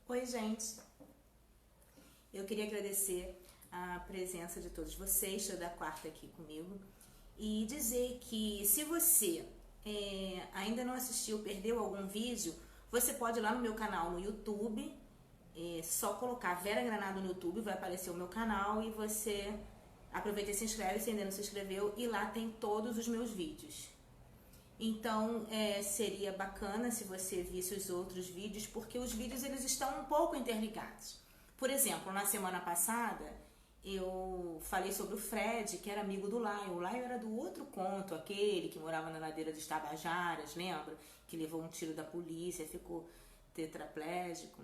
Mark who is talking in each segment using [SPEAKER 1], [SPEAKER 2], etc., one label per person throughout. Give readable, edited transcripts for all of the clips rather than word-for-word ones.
[SPEAKER 1] Oi, gente. Eu queria agradecer a presença de todos vocês, toda quarta aqui comigo, e dizer que se você ainda não assistiu, perdeu algum vídeo, você pode ir lá no meu canal no YouTube, só colocar Vera Granado no YouTube, vai aparecer o meu canal e você aproveita e se inscreve se ainda não se inscreveu, e lá tem todos os meus vídeos. Então seria bacana se você visse os outros vídeos, porque os vídeos eles estão um pouco interligados. Por exemplo, na semana passada eu falei sobre o Fred, que era amigo do Laio. O Laio era do outro conto, aquele que morava na ladeira dos Tabajaras, lembra? Que levou um tiro da polícia, ficou tetraplégico.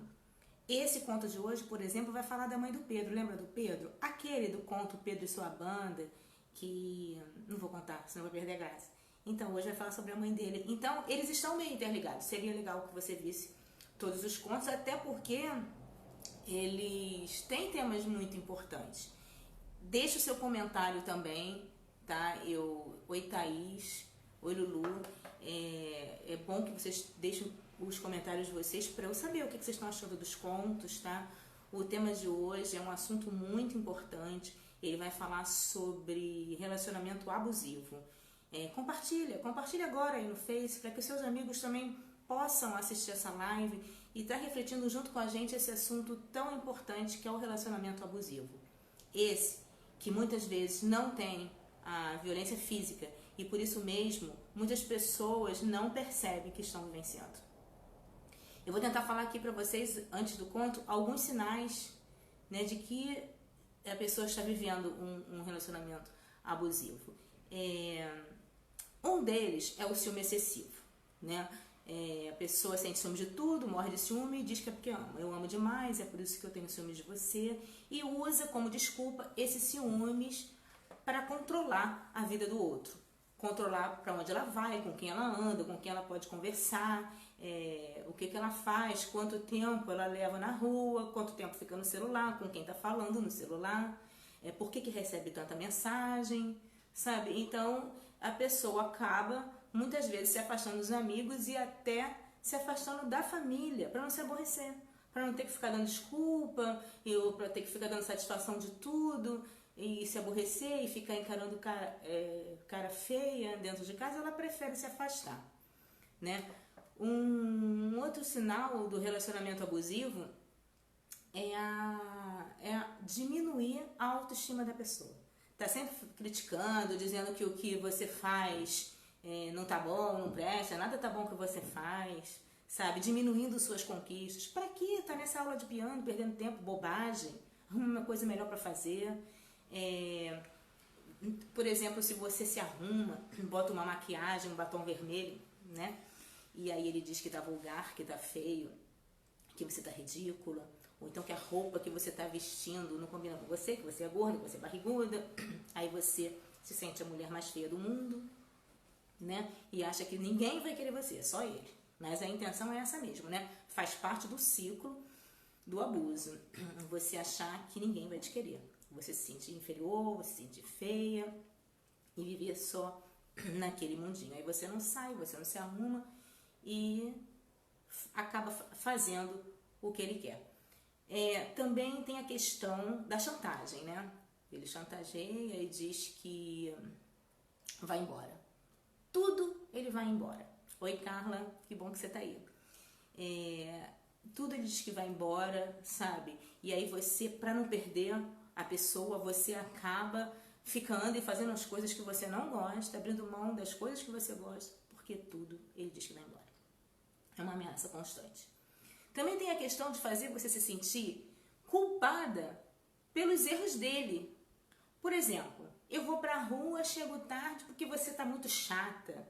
[SPEAKER 1] Esse conto de hoje, por exemplo, vai falar da mãe do Pedro. Lembra do Pedro? Aquele do conto Pedro e Sua Banda, que não vou contar, senão vai perder a graça. Então, hoje vai falar sobre a mãe dele. Então, eles estão meio interligados. Seria legal que você visse todos os contos, até porque eles têm temas muito importantes. Deixe o seu comentário também, tá? Oi, Thaís. Oi, Lulu. É bom que vocês deixem os comentários de vocês para eu saber o que vocês estão achando dos contos, tá? O tema de hoje é um assunto muito importante. Ele vai falar sobre relacionamento abusivo. Compartilha agora aí no Face para que os seus amigos também possam assistir essa live e estar refletindo junto com a gente esse assunto tão importante que é o relacionamento abusivo. Esse que muitas vezes não tem a violência física e por isso mesmo muitas pessoas não percebem que estão vivenciando. Eu vou tentar falar aqui para vocês, antes do conto, alguns sinais, né, de que a pessoa está vivendo um relacionamento abusivo. Um deles é o ciúme excessivo, né? A pessoa sente ciúme de tudo, morre de ciúme e diz que é porque ama. Eu amo demais, é por isso que eu tenho ciúme de você. E usa como desculpa esses ciúmes para controlar a vida do outro. Controlar para onde ela vai, com quem ela anda, com quem ela pode conversar, o que ela faz, quanto tempo ela leva na rua, quanto tempo fica no celular, com quem está falando no celular, por que recebe tanta mensagem, sabe? Então, a pessoa acaba muitas vezes se afastando dos amigos e até se afastando da família para não se aborrecer, para não ter que ficar dando desculpa ou para ter que ficar dando satisfação de tudo e se aborrecer e ficar encarando cara feia dentro de casa. Ela prefere se afastar, né? Um outro sinal do relacionamento abusivo é diminuir a autoestima da pessoa. Tá sempre criticando, dizendo que o que você faz não tá bom, não presta, nada tá bom que você faz, sabe? Diminuindo suas conquistas. Pra que tá nessa aula de piano, perdendo tempo, bobagem? Arruma uma coisa melhor pra fazer. Por exemplo, se você se arruma, bota uma maquiagem, um batom vermelho, né? E aí ele diz que tá vulgar, que tá feio, que você tá ridícula. Ou então que a roupa que você está vestindo não combina com você, que você é gorda, que você é barriguda. Aí você se sente a mulher mais feia do mundo, né? E acha que ninguém vai querer você, só ele. Mas a intenção é essa mesmo, né? Faz parte do ciclo do abuso. Você achar que ninguém vai te querer. Você se sente inferior, você se sente feia e viver só naquele mundinho. Aí você não sai, você não se arruma e acaba fazendo o que ele quer. Também tem a questão da chantagem, né? Ele chantageia e diz que vai embora. Tudo ele vai embora. Oi, Carla, que bom que você tá aí. Tudo ele diz que vai embora, sabe? E aí você, para não perder a pessoa, você acaba ficando e fazendo as coisas que você não gosta, abrindo mão das coisas que você gosta, porque tudo ele diz que vai embora. É uma ameaça constante. Também tem a questão de fazer você se sentir culpada pelos erros dele. Por exemplo, eu vou pra rua, chego tarde porque você tá muito chata.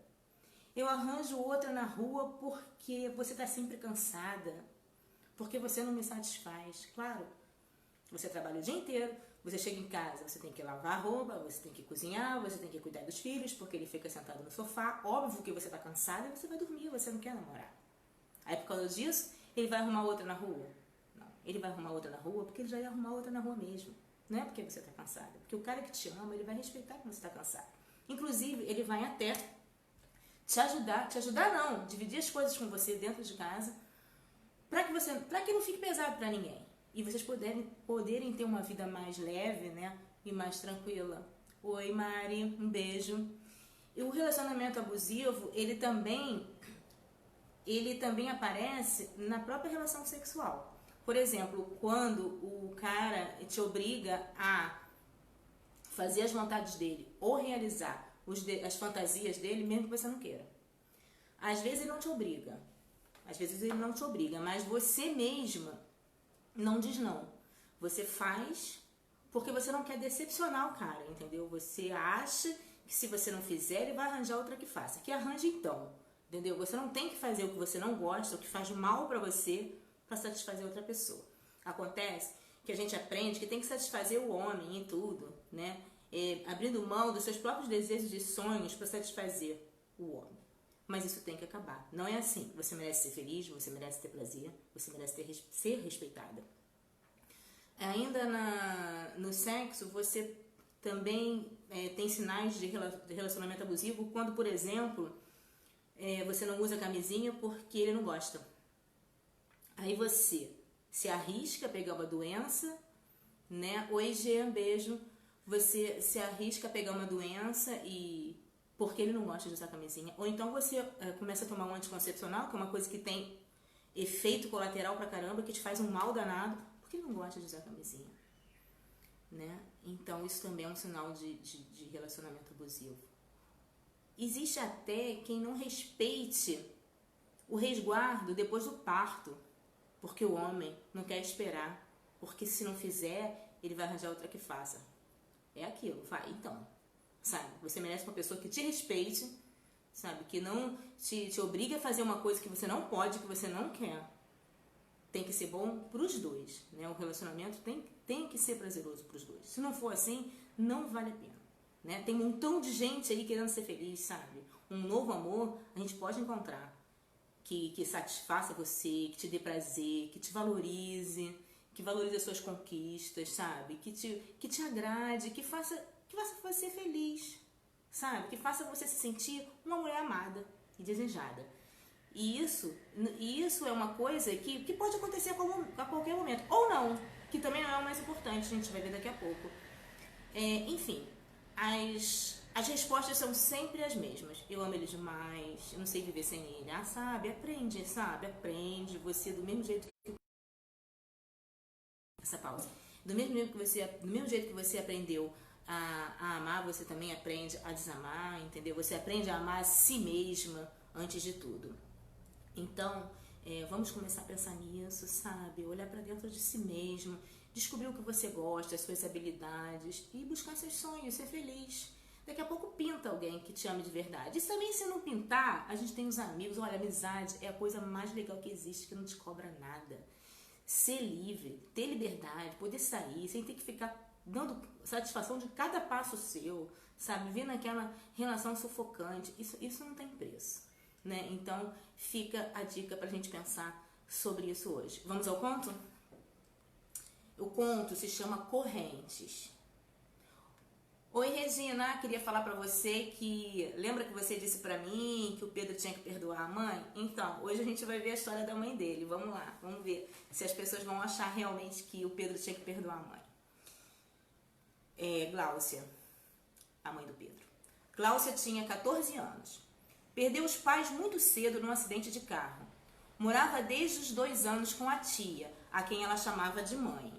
[SPEAKER 1] Eu arranjo outra na rua porque você tá sempre cansada. Porque você não me satisfaz. Claro, você trabalha o dia inteiro, você chega em casa, você tem que lavar a roupa, você tem que cozinhar, você tem que cuidar dos filhos porque ele fica sentado no sofá. Óbvio que você tá cansada e você vai dormir, você não quer namorar. Aí por causa disso, ele vai arrumar outra na rua? Não, ele vai arrumar outra na rua porque ele já ia arrumar outra na rua mesmo. Não é porque você está cansada. Porque o cara que te ama, ele vai respeitar que você está cansada. Inclusive, ele vai até te ajudar não, dividir as coisas com você dentro de casa para que não fique pesado para ninguém. E vocês poderem ter uma vida mais leve, né? E mais tranquila. Oi, Mari, um beijo. E o relacionamento abusivo, ele também aparece na própria relação sexual. Por exemplo, quando o cara te obriga a fazer as vontades dele ou realizar as fantasias dele, mesmo que você não queira. Às vezes ele não te obriga. Mas você mesma não diz não. Você faz porque você não quer decepcionar o cara, entendeu? Você acha que se você não fizer, ele vai arranjar outra que faça. Que arranje então, entendeu? Você não tem que fazer o que você não gosta, o que faz mal pra você, pra satisfazer outra pessoa. Acontece que a gente aprende que tem que satisfazer o homem em tudo, né? Abrindo mão dos seus próprios desejos e sonhos para satisfazer o homem. Mas isso tem que acabar. Não é assim. Você merece ser feliz, você merece ter prazer, você merece ser respeitada. Ainda no sexo, você também tem sinais de relacionamento abusivo quando, por exemplo, você não usa camisinha porque ele não gosta. Aí você se arrisca a pegar uma doença, né? Oi, Gê, um beijo. Você se arrisca a pegar uma doença e porque ele não gosta de usar camisinha. Ou então você começa a tomar um anticoncepcional, que é uma coisa que tem efeito colateral pra caramba, que te faz um mal danado, porque ele não gosta de usar camisinha, né? Então isso também é um sinal de relacionamento abusivo. Existe até quem não respeite o resguardo depois do parto, porque o homem não quer esperar, porque se não fizer, ele vai arranjar outra que faça. É aquilo, vai, então, sabe? Você merece uma pessoa que te respeite, sabe? Que não te obrigue a fazer uma coisa que você não pode, que você não quer. Tem que ser bom pros dois, né? O relacionamento tem que ser prazeroso pros dois. Se não for assim, não vale a pena, né? Tem um montão de gente aí querendo ser feliz, sabe? Um novo amor a gente pode encontrar que satisfaça você, que te dê prazer, que te valorize as suas conquistas, sabe? Que te agrade, que faça você feliz, sabe? Que faça você se sentir uma mulher amada e desejada. E isso é uma coisa que pode acontecer a qualquer momento. Ou não, que também não é o mais importante, a gente vai ver daqui a pouco. Enfim, as respostas são sempre as mesmas. Eu amo ele demais, eu não sei viver sem ele. Ah, sabe? Aprende. Você, do mesmo jeito que... Essa pausa. Do mesmo jeito que você aprendeu a amar, você também aprende a desamar, entendeu? Você aprende a amar a si mesma antes de tudo. Então, vamos começar a pensar nisso, sabe? Olhar pra dentro de si mesmo, descobrir o que você gosta, as suas habilidades e buscar seus sonhos, ser feliz. Daqui a pouco pinta alguém que te ame de verdade. E também, se não pintar, a gente tem os amigos. Olha, amizade é a coisa mais legal que existe, que não te cobra nada. Ser livre, ter liberdade, poder sair, sem ter que ficar dando satisfação de cada passo seu, sabe? Vendo aquela relação sufocante. Isso não tem preço, né? Então, fica a dica pra gente pensar sobre isso hoje. Vamos ao conto? O conto se chama Correntes. Oi, Regina, queria falar pra você que... Lembra que você disse pra mim que o Pedro tinha que perdoar a mãe? Então, hoje a gente vai ver a história da mãe dele. Vamos lá, vamos ver se as pessoas vão achar realmente que o Pedro tinha que perdoar a mãe. Gláucia, a mãe do Pedro. Gláucia tinha 14 anos. Perdeu os pais muito cedo num acidente de carro. Morava desde os 2 anos com a tia, a quem ela chamava de mãe.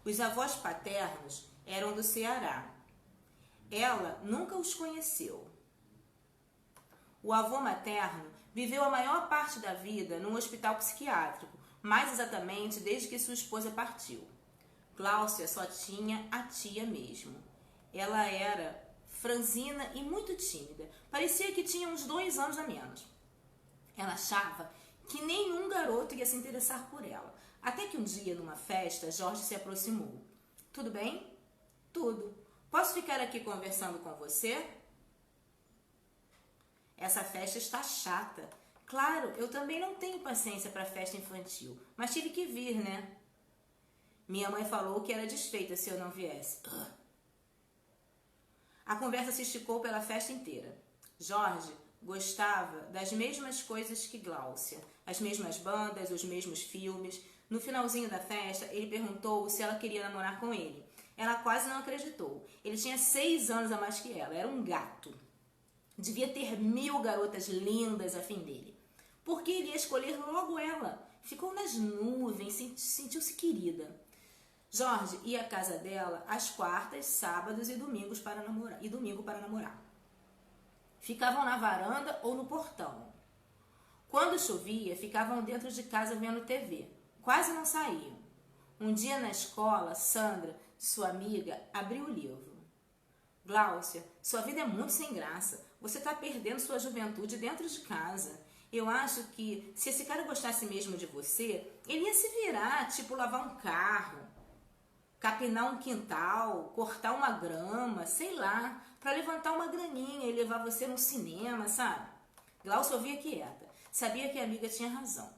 [SPEAKER 1] Os avós paternos eram do Ceará. Ela nunca os conheceu. O avô materno viveu a maior parte da vida num hospital psiquiátrico, mais exatamente desde que sua esposa partiu. Gláucia só tinha a tia mesmo. Ela era franzina e muito tímida. Parecia que tinha uns 2 anos a menos. Ela achava que nenhum garoto ia se interessar por ela. Até que um dia, numa festa, Jorge se aproximou. Tudo bem? Tudo. Posso ficar aqui conversando com você? Essa festa está chata. Claro, eu também não tenho paciência para festa infantil, mas tive que vir, né? Minha mãe falou que era desfeita se eu não viesse. A conversa se esticou pela festa inteira. Jorge gostava das mesmas coisas que Gláucia, as mesmas bandas, os mesmos filmes. No finalzinho da festa, ele perguntou se ela queria namorar com ele. Ela quase não acreditou. Ele tinha 6 anos a mais que ela, era um gato. Devia ter 1000 garotas lindas a fim dele. Por que ele ia escolher logo ela? Ficou nas nuvens, sentiu-se querida. Jorge ia à casa dela às quartas, sábados e domingos para namorar. Ficavam na varanda ou no portão. Quando chovia, ficavam dentro de casa vendo TV. Quase não saíam. Um dia na escola, Sandra, sua amiga, abriu o livro. Gláucia, sua vida é muito sem graça. Você está perdendo sua juventude dentro de casa. Eu acho que se esse cara gostasse mesmo de você, ele ia se virar, tipo lavar um carro, capinar um quintal, cortar uma grama, sei lá, para levantar uma graninha e levar você no cinema, sabe? Gláucia ouvia quieta. Sabia que a amiga tinha razão.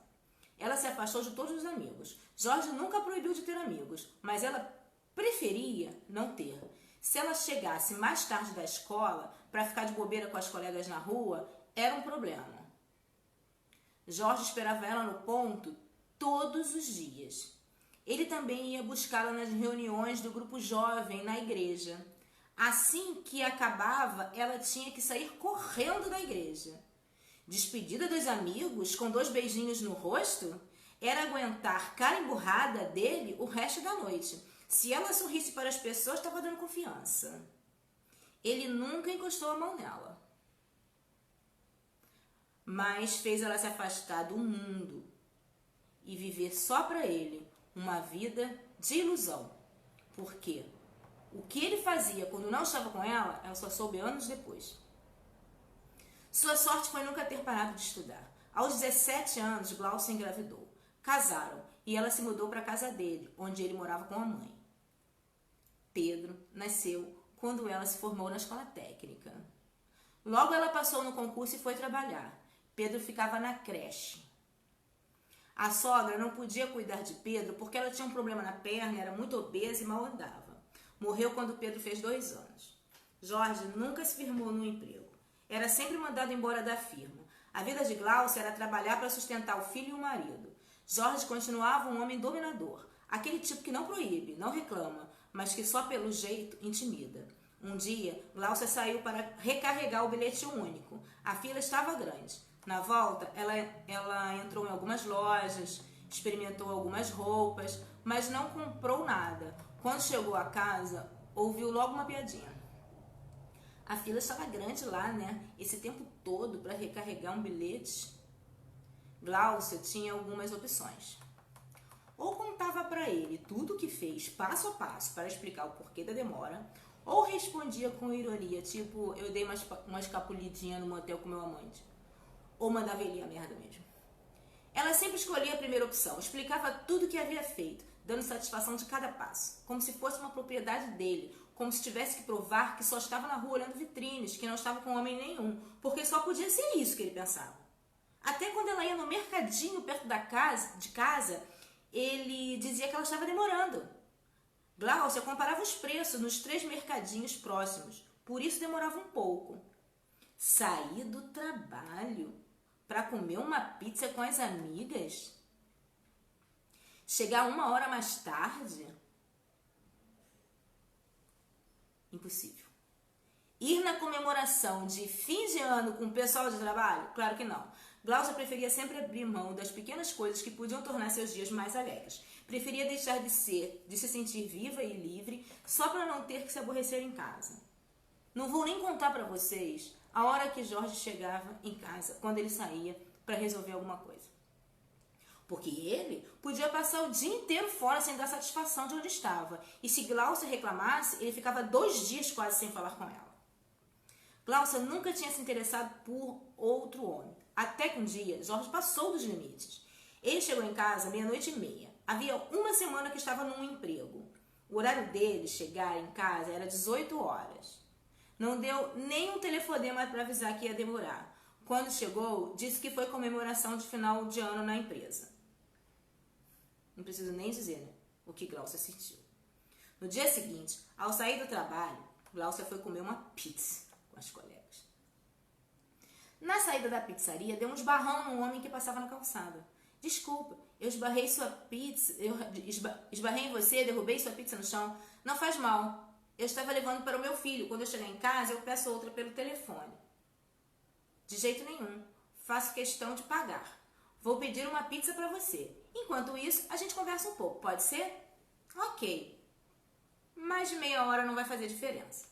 [SPEAKER 1] Ela se afastou de todos os amigos. Jorge nunca proibiu de ter amigos, mas ela preferia não ter. Se ela chegasse mais tarde da escola para ficar de bobeira com as colegas na rua, era um problema. Jorge esperava ela no ponto todos os dias. Ele também ia buscá-la nas reuniões do grupo jovem na igreja. Assim que acabava, ela tinha que sair correndo da igreja. Despedida dos amigos, com 2 beijinhos no rosto, era aguentar cara emburrada dele o resto da noite. Se ela sorrisse para as pessoas, estava dando confiança. Ele nunca encostou a mão nela, mas fez ela se afastar do mundo e viver só para ele uma vida de ilusão. Porque o que ele fazia quando não estava com ela só soube anos depois. Sua sorte foi nunca ter parado de estudar. Aos 17 anos, Gláucia engravidou. Casaram e ela se mudou para a casa dele, onde ele morava com a mãe. Pedro nasceu quando ela se formou na escola técnica. Logo ela passou no concurso e foi trabalhar. Pedro ficava na creche. A sogra não podia cuidar de Pedro porque ela tinha um problema na perna, era muito obesa e mal andava. Morreu quando Pedro fez 2 anos. Jorge nunca se firmou no emprego. Era sempre mandado embora da firma. A vida de Gláucia era trabalhar para sustentar o filho e o marido. Jorge continuava um homem dominador, aquele tipo que não proíbe, não reclama, mas que só pelo jeito intimida. Um dia, Gláucia saiu para recarregar o bilhete único. A fila estava grande. Na volta, ela entrou em algumas lojas, experimentou algumas roupas, mas não comprou nada. Quando chegou a casa, ouviu logo uma piadinha. A fila estava grande lá, né? Esse tempo todo para recarregar um bilhete. Gláucia tinha algumas opções. Ou contava para ele tudo o que fez, passo a passo, para explicar o porquê da demora, ou respondia com ironia, tipo, eu dei uma escapulidinha no motel com meu amante. Ou mandava ele a merda mesmo. Ela sempre escolhia a primeira opção, explicava tudo o que havia feito, dando satisfação de cada passo, como se fosse uma propriedade dele, como se tivesse que provar que só estava na rua olhando vitrines, que não estava com homem nenhum, porque só podia ser isso que ele pensava. Até quando ela ia no mercadinho perto de casa, ele dizia que ela estava demorando. Gláucia comparava os preços nos 3 mercadinhos próximos, por isso demorava um pouco. Sair do trabalho para comer uma pizza com as amigas? Chegar 1 hora mais tarde? Impossível. Ir na comemoração de fim de ano com o pessoal de trabalho? Claro que não. Gláucia preferia sempre abrir mão das pequenas coisas que podiam tornar seus dias mais alegres. Preferia deixar de se sentir viva e livre só para não ter que se aborrecer em casa. Não vou nem contar para vocês a hora que Jorge chegava em casa, quando ele saía para resolver alguma coisa. Porque ele podia passar o dia inteiro fora sem dar satisfação de onde estava. E se Gláucia reclamasse, ele ficava 2 dias quase sem falar com ela. Gláucia nunca tinha se interessado por outro homem. Até que um dia, Jorge passou dos limites. Ele chegou em casa 00:30. Havia 1 semana que estava num emprego. O horário dele chegar em casa era 18 horas. Não deu nem um telefonema para avisar que ia demorar. Quando chegou, disse que foi comemoração de final de ano na empresa. Não preciso nem dizer, né, o que Gláucia sentiu. No dia seguinte, ao sair do trabalho, Gláucia foi comer uma pizza com as colegas. Na saída da pizzaria, deu um esbarrão num homem que passava na calçada. Desculpa, eu esbarrei sua pizza, esbarrei em você, derrubei sua pizza no chão. Não faz mal. Eu estava levando para o meu filho. Quando eu chegar em casa, eu peço outra pelo telefone. De jeito nenhum. Faço questão de pagar. Vou pedir uma pizza para você. Enquanto isso, a gente conversa um pouco. Pode ser? Ok. Mais de meia hora não vai fazer diferença.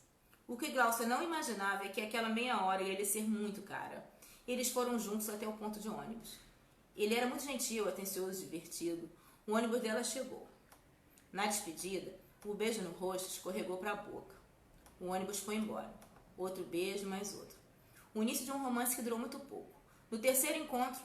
[SPEAKER 1] O que Glaucia não imaginava é que aquela meia hora ia lhe ser muito cara. Eles foram juntos até o ponto de ônibus. Ele era muito gentil, atencioso, divertido. O ônibus dela chegou. Na despedida, o beijo no rosto escorregou para a boca. O ônibus foi embora. Outro beijo, mais outro. O início de um romance que durou muito pouco. No terceiro encontro,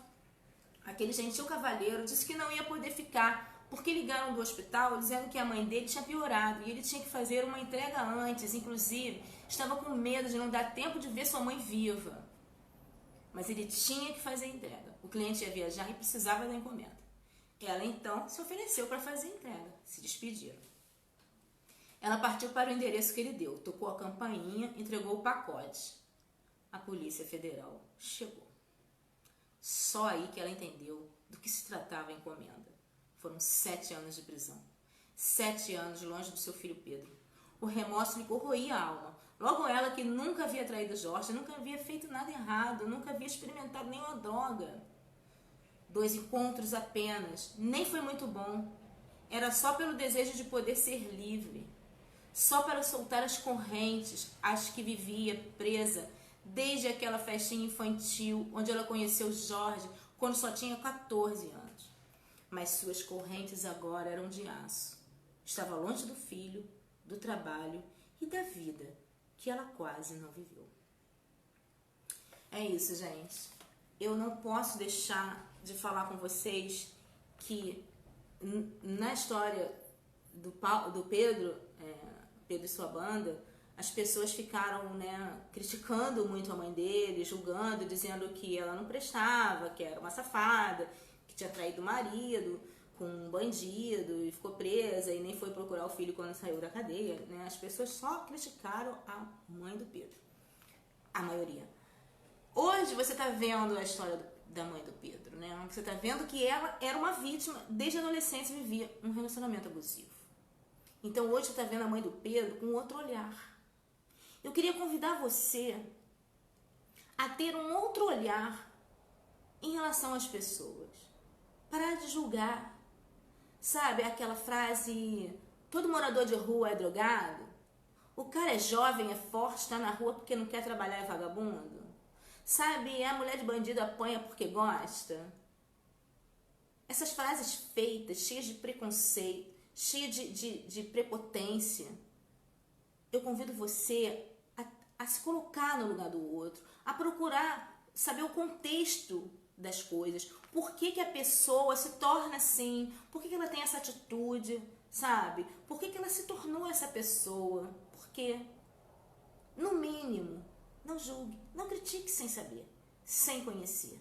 [SPEAKER 1] aquele gentil cavalheiro disse que não ia poder ficar porque ligaram do hospital dizendo que a mãe dele tinha piorado e ele tinha que fazer uma entrega antes. Inclusive, estava com medo de não dar tempo de ver sua mãe viva. Mas ele tinha que fazer a entrega. O cliente ia viajar e precisava da encomenda. Ela, então, se ofereceu para fazer a entrega. Se despediram. Ela partiu para o endereço que ele deu, tocou a campainha, entregou o pacote. A Polícia Federal chegou. Só aí que ela entendeu do que se tratava a encomenda. Foram 7 anos de prisão. 7 anos longe do seu filho Pedro. O remorso lhe corroía a alma. Logo ela, que nunca havia traído Jorge, nunca havia feito nada errado, nunca havia experimentado nenhuma droga. 2 encontros apenas. Nem foi muito bom. Era só pelo desejo de poder ser livre. Só para soltar as correntes, as que vivia presa, desde aquela festinha infantil, onde ela conheceu Jorge, quando só tinha 14 anos. Mas suas correntes agora eram de aço. Estava longe do filho, do trabalho e da vida, que ela quase não viveu. É isso, gente. Eu não posso deixar de falar com vocês que na história do Pedro, Pedro e sua banda, as pessoas ficaram, criticando muito a mãe dele, julgando, dizendo que ela não prestava, que era uma safada, que tinha traído o marido com um bandido e ficou presa e nem foi procurar o filho quando saiu da cadeia. As pessoas só criticaram a mãe do Pedro. A maioria. Hoje você está vendo a história da mãe do Pedro, Você está vendo que ela era uma vítima, desde a adolescência vivia um relacionamento abusivo. Então hoje você está vendo a mãe do Pedro com outro olhar. Eu queria convidar você a ter um outro olhar em relação às pessoas. Parar de julgar. Sabe aquela frase, todo morador de rua é drogado? O cara é jovem, é forte, está na rua porque não quer trabalhar, é vagabundo? Sabe, a mulher de bandido apanha porque gosta? Essas frases feitas, cheias de preconceito, cheias de prepotência. Eu convido você a se colocar no lugar do outro, a procurar saber o contexto das coisas. Por que a pessoa se torna assim? Por que ela tem essa atitude? Sabe? Por que ela se tornou essa pessoa? Por quê? No mínimo, não julgue, não critique sem saber, sem conhecer.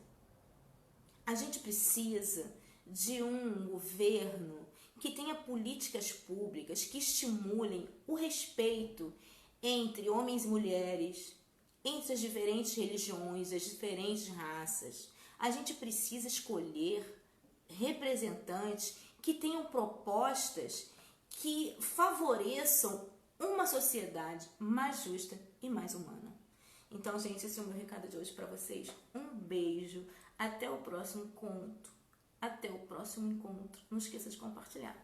[SPEAKER 1] A gente precisa de um governo que tenha políticas públicas que estimulem o respeito entre homens e mulheres, entre as diferentes religiões, as diferentes raças. A gente precisa escolher representantes que tenham propostas que favoreçam uma sociedade mais justa e mais humana. Então, gente, esse é o meu recado de hoje para vocês. Um beijo. Até o próximo conto. Até o próximo encontro. Não esqueça de compartilhar.